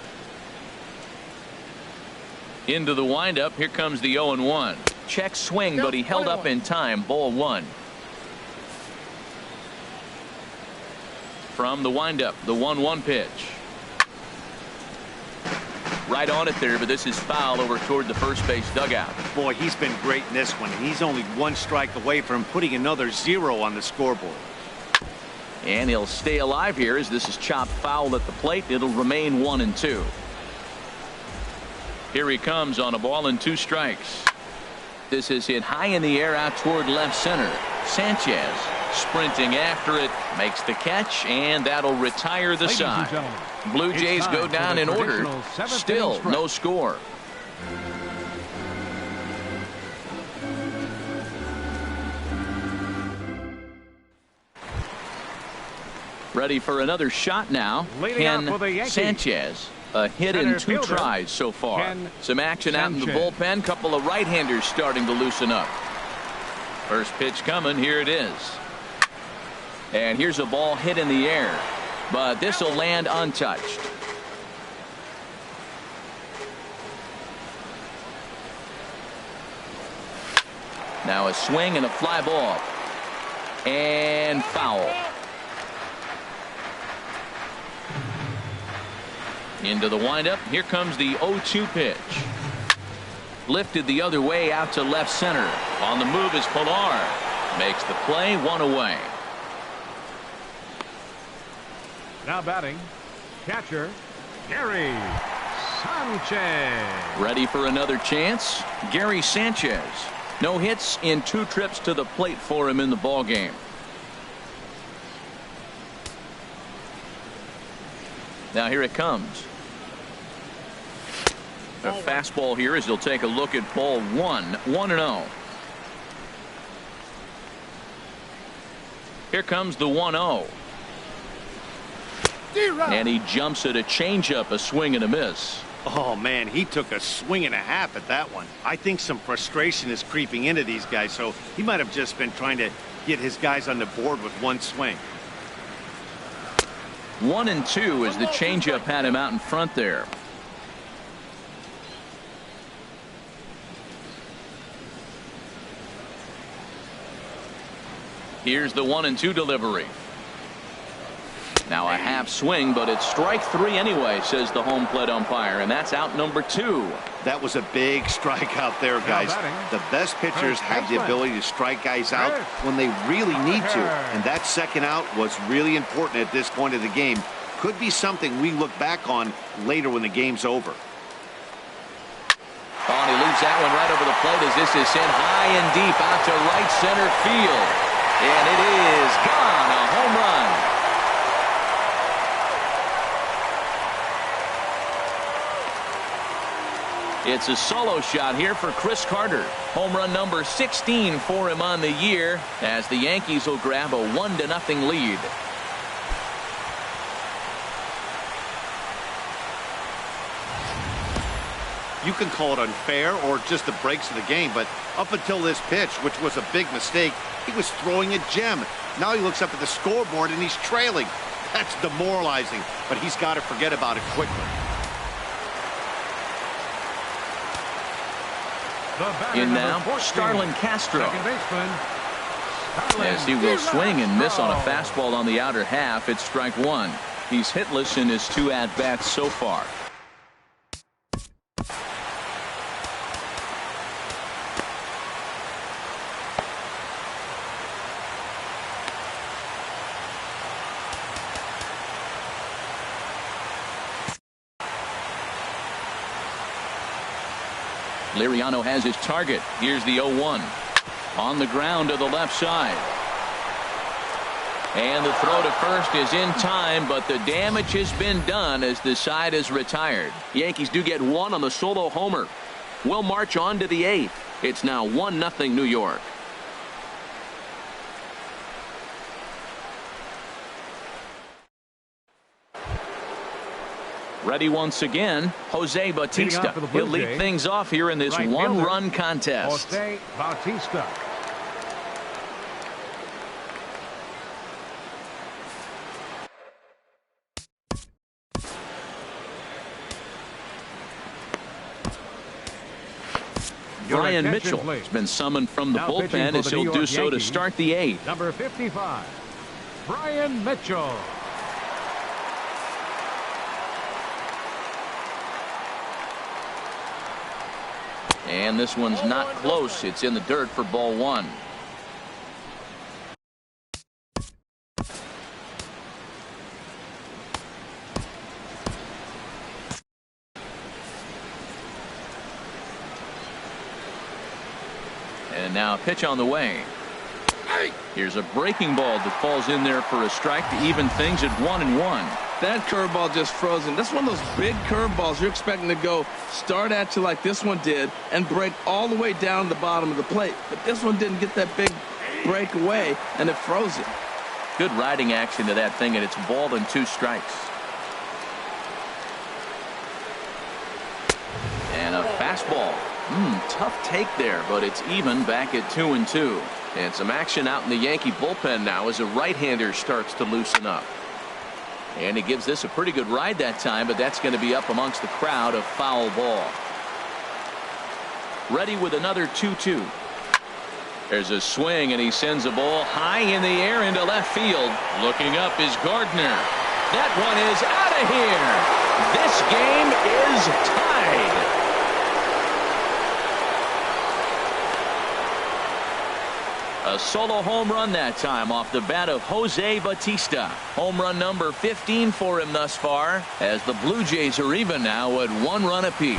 Into the windup. Here comes the 0-1. Check swing, but he held up in time. Ball 1. From the windup, the 1-1 pitch. Right on it there, but this is foul over toward the first base dugout. Boy, he's been great in this one, and he's only one strike away from putting another 0 on the scoreboard. And he'll stay alive here as this is chopped foul at the plate. It'll remain 1-2. Here he comes on a ball and 2 strikes. This is hit high in the air out toward left center. Sanchez sprinting after it, makes the catch, and that'll retire the side. Blue Jays go down in order. Still no score. Ready for another shot now. Ken Sanchez. A hit in 2 tries so far. Some action out in the bullpen. Couple of right-handers starting to loosen up. First pitch coming. Here it is. And here's a ball hit in the air, but this will land untouched. Now a swing and a fly ball. And foul. Into the windup. Here comes the 0-2 pitch. Lifted the other way out to left center. On the move is Pilar. Makes the play, 1 away. Now batting, catcher, Gary Sanchez. Ready for another chance. Gary Sanchez. No hits in 2 trips to the plate for him in the ball game. Now here it comes. A fastball here as he'll take a look at ball 1. 1-0. Here comes the 1-0. And he jumps at a changeup, a swing and a miss. Oh, man, he took a swing and a half at that one. I think some frustration is creeping into these guys, so he might have just been trying to get his guys on the board with one swing. 1-2 as the changeup had him out in front there. Here's the 1-2 delivery. Now a half swing, but it's strike 3 anyway, says the home plate umpire, and that's out number 2. That was a big strike out there, guys. The best pitchers have the ability to strike guys out when they really need to, and that second out was really important at this point of the game. Could be something we look back on later when the game's over. Oh, and he leaves that one right over the plate as this is sent high and deep out to right center field. And it is gone, a home run. It's a solo shot here for Chris Carter. Home run number 16 for him on the year as the Yankees will grab a 1-0 lead. You can call it unfair or just the breaks of the game, but up until this pitch, which was a big mistake, he was throwing a gem. Now he looks up at the scoreboard and he's trailing. That's demoralizing, but he's got to forget about it quickly. In now, Starlin Castro. Yes, he will swing and miss on a fastball on the outer half. It's strike 1. He's hitless in his 2 at-bats so far. Liriano has his target. Here's the 0-1. On the ground to the left side. And the throw to first is in time, but the damage has been done as the side is retired. Yankees do get one on the solo homer. We'll march on to the 8th. It's now 1-0 New York. Ready once again, Jose Bautista. He'll lead things off here in this one-run contest. Jose Bautista. Brian Mitchell has been summoned from the bullpen as he'll do so to start the 8th. Number 55, Brian Mitchell. And this one's not close. It's in the dirt for ball 1. And now a pitch on the way. Here's a breaking ball that falls in there for a strike to even things at 1-1. That curveball just frozen. That's one of those big curveballs you're expecting to go start at you like this one did and break all the way down the bottom of the plate. But this one didn't get that big break away, and it froze it. Good riding action to that thing, and it's ball and 2 strikes. And a fastball. Tough take there, but it's even back at 2-2. And some action out in the Yankee bullpen now as a right-hander starts to loosen up. And he gives this a pretty good ride that time, but that's going to be up amongst the crowd. A foul ball. Ready with another 2-2. There's a swing, and he sends a ball high in the air into left field. Looking up is Gardner. That one is out of here. This game is tied. A solo home run that time off the bat of Jose Bautista. Home run number 15 for him thus far, as the Blue Jays are even now at 1 run apiece.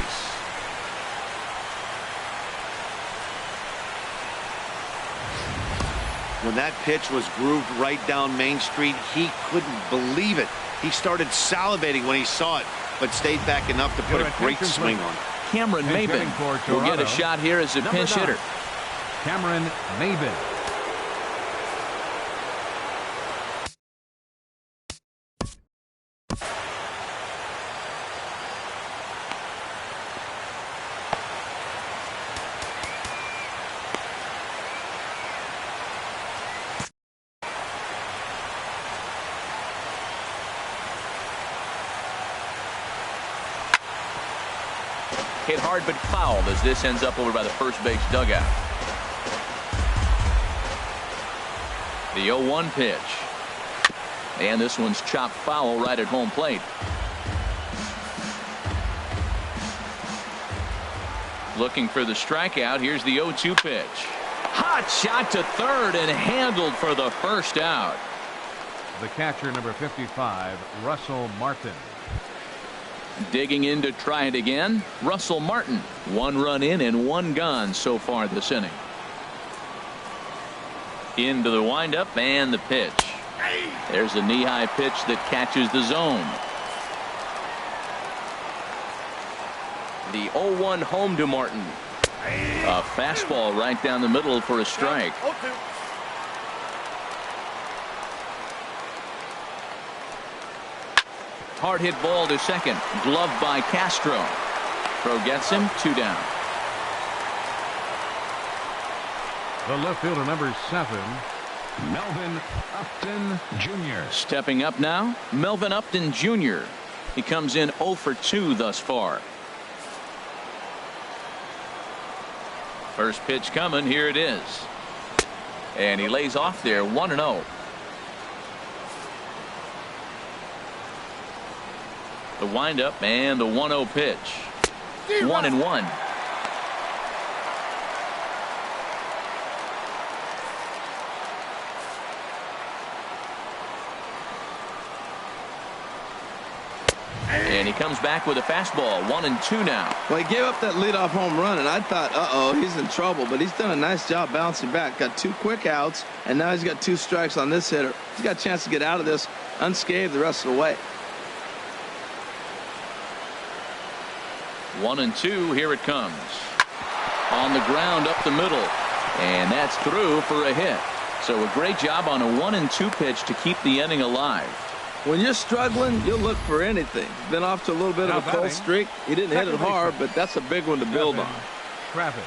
When that pitch was grooved right down Main Street, he couldn't believe it. He started salivating when he saw it, but stayed back enough to put a great swing on it. Cameron Maybin will get a shot here as a pinch hitter. Cameron Maybin. Hit hard but fouled as this ends up over by the first base dugout. The 0-1 pitch. And this one's chopped foul right at home plate. Looking for the strikeout. Here's the 0-2 pitch. Hot shot to third and handled for the first out. The catcher, number 55, Russell Martin. Digging in to try it again, Russell Martin. 1 run in and 1 gone so far this inning. Into the windup and the pitch. There's a knee-high pitch that catches the zone. The 0-1 home to Martin. A fastball right down the middle for a strike. Hard hit ball to second. Gloved by Castro. Throw gets him. 2 down. The left fielder, number 7, Melvin Upton Jr. Stepping up now, Melvin Upton Jr. He comes in 0 for 2 thus far. First pitch coming. Here it is. And he lays off there. 1-0. The windup and the 1-0 pitch. 1-1. And he comes back with a fastball. 1-2 now. Well, he gave up that leadoff home run, and I thought, uh-oh, he's in trouble. But he's done a nice job bouncing back. Got 2 quick outs, and now he's got 2 strikes on this hitter. He's got a chance to get out of this unscathed the rest of the way. 1-2. Here it comes. On the ground up the middle. And that's through for a hit. So a great job on a 1-2 pitch to keep the inning alive. When you're struggling, you'll look for anything. Been off to a little bit of a cold streak. He didn't hit it hard, but that's a big one to build on. Traffic.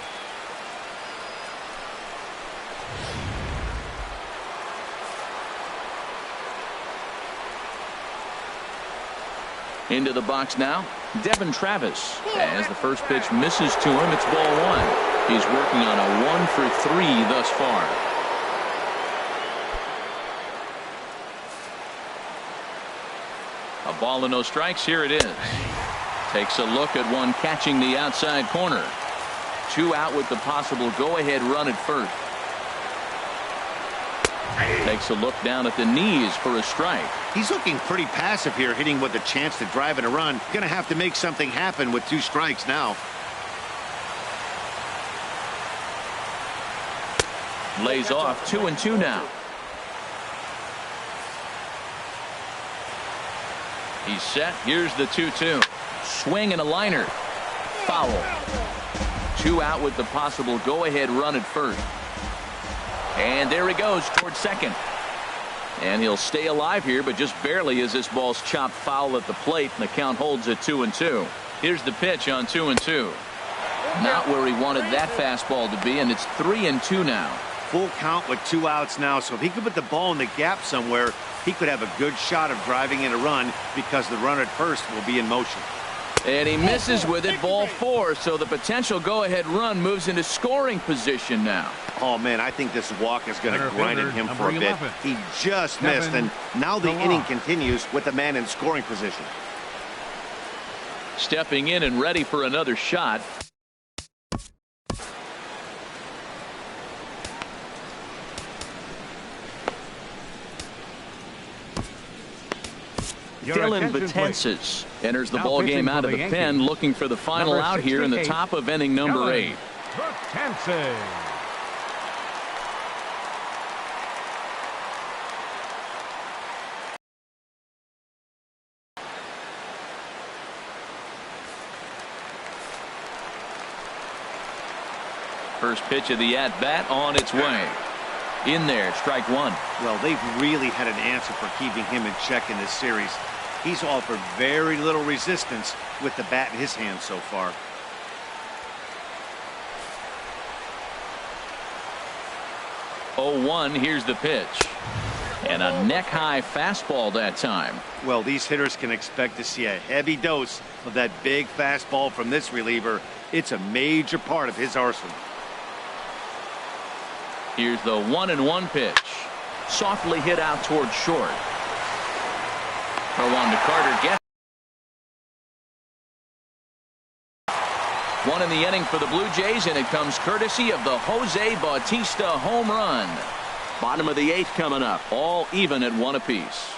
Into the box now, Devin Travis. As the first pitch misses to him, it's ball 1. He's working on a 1 for 3 thus far. A ball and no strikes. Here it is. Takes a look at one catching the outside corner. 2 out with the possible go-ahead run at first. Takes a look down at the knees for a strike. He's looking pretty passive here, hitting with a chance to drive in a run. Going to have to make something happen with 2 strikes now. Lays off. 2-2 now. He's set. Here's the 2-2. Swing and a liner. Foul. 2 out with the possible go-ahead run at first. And there he goes towards second. And he'll stay alive here, but just barely as this ball's chopped foul at the plate, and the count holds at 2-2. Here's the pitch on 2-2. Not where he wanted that fastball to be, and it's 3-2 now. Full count with 2 outs now, so if he could put the ball in the gap somewhere, he could have a good shot of driving in a run because the runner at first will be in motion. And he misses with it, ball 4, so the potential go-ahead run moves into scoring position now. Oh, man, I think this walk is going to grind at him for a bit. 11. He just missed, and now the inning continues with the man in scoring position. Stepping in and ready for another shot. Dylan Betances enters the ball game out of the pen, looking for the final out here in the top of inning number 8. Betances. First pitch of the at-bat on its way. In there, strike 1. Well, they've really had an answer for keeping him in check in this series. He's offered very little resistance with the bat in his hand so far. Oh, 1, here's the pitch. And a neck-high fastball that time. Well, these hitters can expect to see a heavy dose of that big fastball from this reliever. It's a major part of his arsenal. Here's the 1-1 pitch. Softly hit out towards short. Throw on to Carter. Get one in the inning for the Blue Jays, and it comes courtesy of the Jose Bautista home run. Bottom of the 8th coming up. All even at 1 apiece.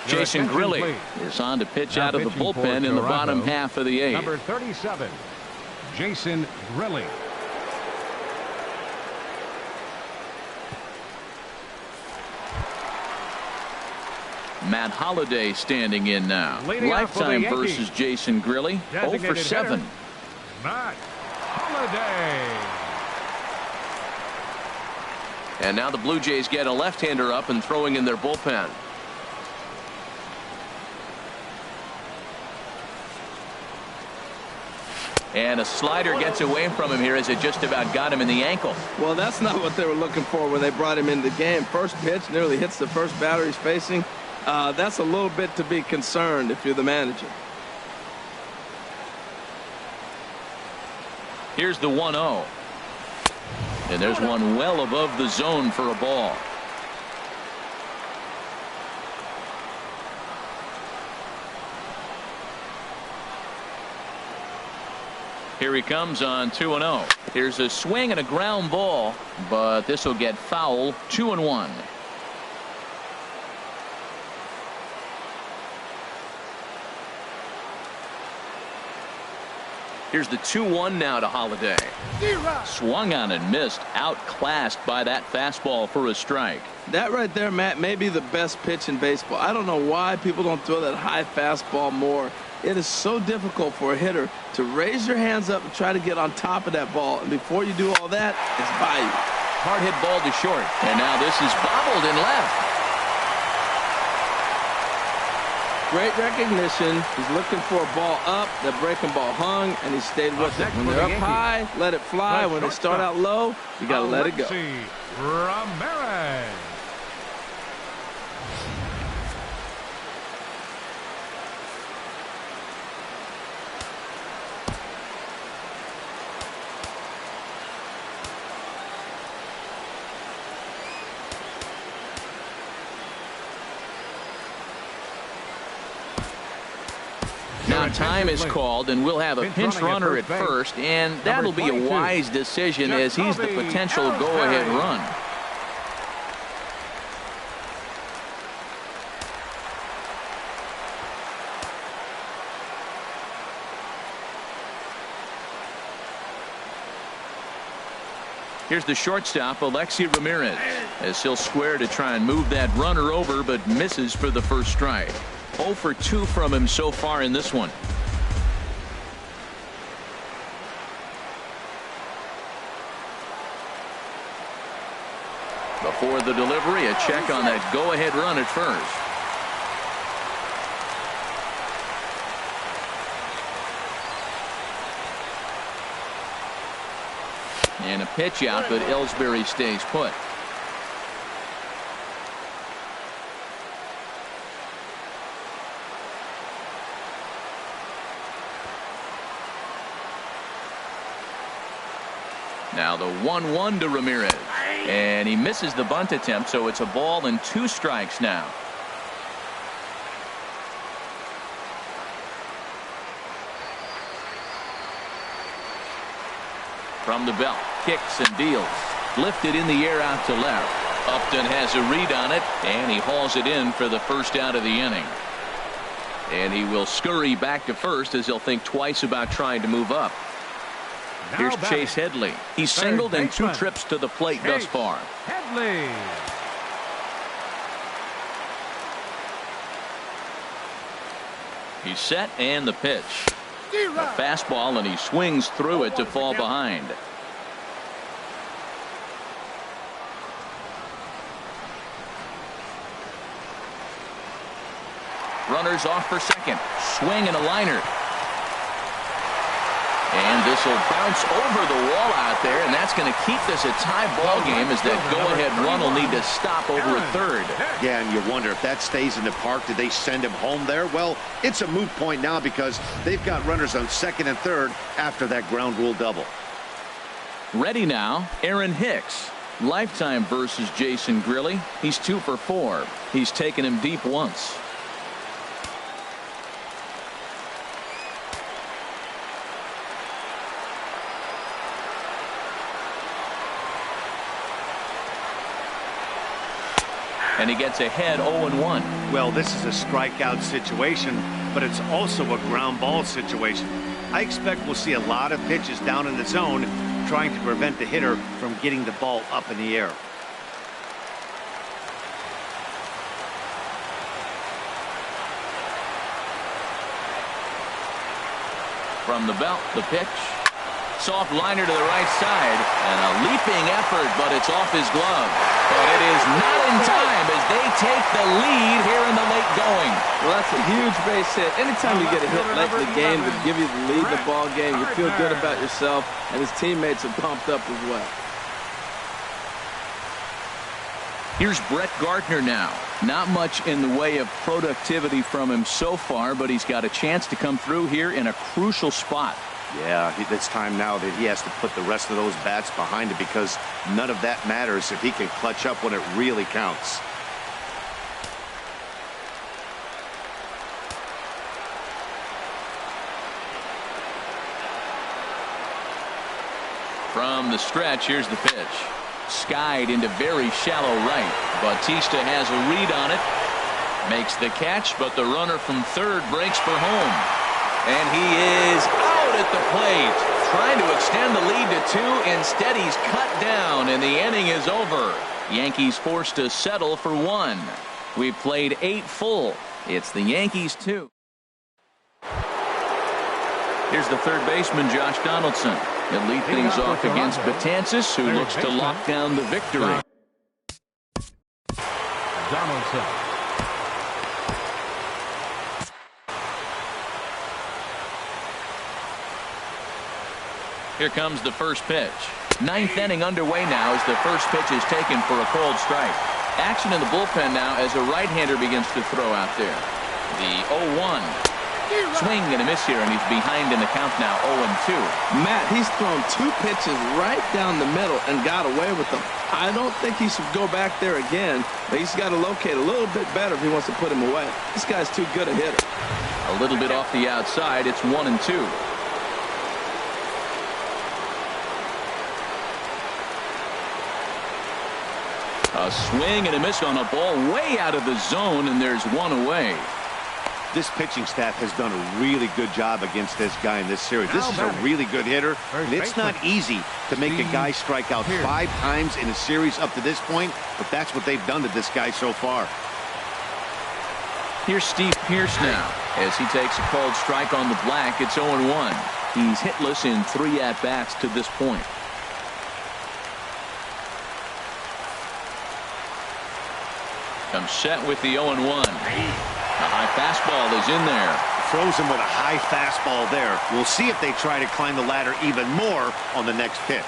Jason Grilli is on to pitch out of the bullpen in the bottom half of the 8th. Number 37, Jason Grilli. Matt Holliday standing in now. Lifetime versus Jason Grilli. 0 for 7. Matt Holliday. And now the Blue Jays get a left-hander up and throwing in their bullpen. And a slider gets away from him here as it just about got him in the ankle. Well, that's not what they were looking for when they brought him into the game. First pitch nearly hits the first batter he's facing. That's a little bit to be concerned if you're the manager. Here's the 1-0. And there's one well above the zone for a ball. Here he comes on 2-0. Here's a swing and a ground ball, but this will get foul. 2-1. Here's the 2-1 now to Holiday. Swung on and missed, outclassed by that fastball for a strike. That right there, Matt, may be the best pitch in baseball. I don't know why people don't throw that high fastball more. It is so difficult for a hitter to raise your hands up and try to get on top of that ball. And before you do all that, it's by you. Hard hit ball to short. And now this is bobbled in left. Great recognition. He's looking for a ball up. That breaking ball hung, and he stayed with it. When they're up high, let it fly. When they start out low, you got to let it go. Ramirez. Now time is called, and we'll have a pinch runner at first, and that'll be a wise decision as he's the potential go-ahead run. Here's the shortstop, Alexi Ramirez, as he'll square to try and move that runner over, but misses for the first strike. 0 for 2 from him so far in this one. Before the delivery, a check on that go-ahead run at first. And a pitch out, but Ellsbury stays put. Now the 1-1 to Ramirez. And he misses the bunt attempt, so it's a ball and 2 strikes now. From the belt, kicks and deals. Lifted in the air out to left. Upton has a read on it, and he hauls it in for the first out of the inning. And he will scurry back to first as he'll think twice about trying to move up. Here's Chase Headley. He's singled in 2 trips to the plate thus far. Headley. He's set, and the pitch. A fastball, and he swings through it to fall behind. Runners off for second. Swing and a liner. And this will bounce over the wall out there, and that's going to keep this a tie ball game as that go-ahead run will need to stop over a third. Yeah, and you wonder if that stays in the park, did they send him home there? Well, it's a moot point now because they've got runners on second and third after that ground rule double. Ready now, Aaron Hicks. Lifetime versus Jason Grilli. He's 2 for 4. He's taken him deep once. And he gets ahead 0-1. Well, this is a strikeout situation, but it's also a ground ball situation. I expect we'll see a lot of pitches down in the zone trying to prevent the hitter from getting the ball up in the air. From the belt, the pitch. Soft liner to the right side, and a leaping effort, but it's off his glove. But it is not in time as they take the lead here in the late going. Well, that's a huge base hit. Anytime you get a hit late in the game to give you the lead in the ball game, you feel good about yourself, and his teammates are pumped up as well. Here's Brett Gardner now. Not much in the way of productivity from him so far, but he's got a chance to come through here in a crucial spot. Yeah, it's time now that he has to put the rest of those bats behind it because none of that matters if he can clutch up when it really counts. From the stretch, here's the pitch. Skied into very shallow right. Bautista has a read on it. Makes the catch, but the runner from third breaks for home. And he is out. out at the plate. Trying to extend the lead to 2. Instead, he's cut down, and the inning is over. Yankees forced to settle for 1. We've played 8 full. It's the Yankees 2. Here's the third baseman, Josh Donaldson. He'll lead things off against Betances, who looks to lock down the victory. Donaldson. Here comes the first pitch. 9th inning underway now as the first pitch is taken for a called strike. Action in the bullpen now as a right-hander begins to throw out there. The 0-1. Swing and a miss here, and he's behind in the count now, 0-2. Matt, he's thrown 2 pitches right down the middle and got away with them. I don't think he should go back there again, but he's got to locate a little bit better if he wants to put him away. This guy's too good a hitter. A little bit off the outside. It's 1-2. A swing and a miss on a ball way out of the zone, and there's 1 away. This pitching staff has done a really good job against this guy in this series. This is a really good hitter, and it's not easy to make a guy strike out 5 times in a series up to this point, but that's what they've done to this guy so far. Here's Steve Pearce now as he takes a called strike on the black. It's 0-1. He's hitless in 3 at-bats to this point. Comes set with the 0-1. The high fastball is in there. Throws him with a high fastball there. We'll see if they try to climb the ladder even more on the next pitch.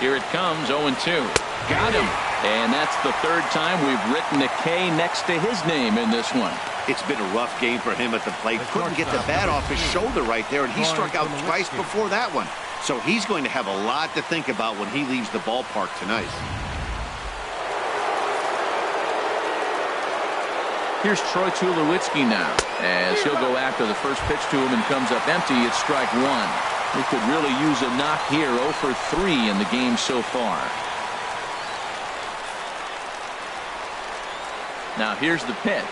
Here it comes, 0-2. Got him. And that's the 3rd time we've written a K next to his name in this one. It's been a rough game for him at the plate. Couldn't get the bat off his shoulder right there, and he struck out twice before that one. So he's going to have a lot to think about when he leaves the ballpark tonight. Here's Troy Tulowitzki now as he'll go after the first pitch to him and comes up empty. It's strike 1. He could really use a knock here. 0 for 3 in the game so far. Now here's the pitch.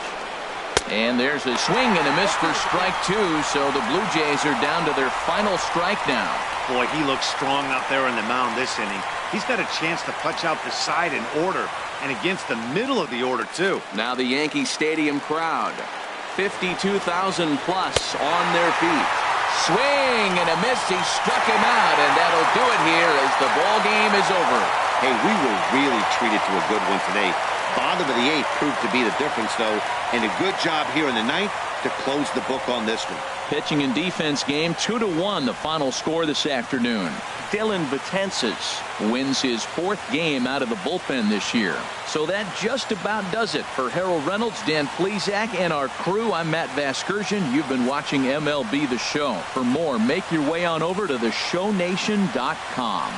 And there's a swing and a miss for strike 2. So the Blue Jays are down to their final strike now. Boy, he looks strong out there on the mound this inning. He's got a chance to punch out the side in order, and against the middle of the order, too. Now the Yankee Stadium crowd, 52,000 plus on their feet. Swing and a miss. He struck him out, and that'll do it here as the ball game is over. Hey, we were really treated to a good one today. Bottom of the 8th proved to be the difference, though, and a good job here in the 9th to close the book on this one. Pitching and defense game, 2-1 the final score this afternoon. Dylan Betances wins his 4th game out of the bullpen this year. So that just about does it. For Harold Reynolds, Dan Plesac, and our crew, I'm Matt Vasgersian. You've been watching MLB The Show. For more, make your way on over to theshownation.com.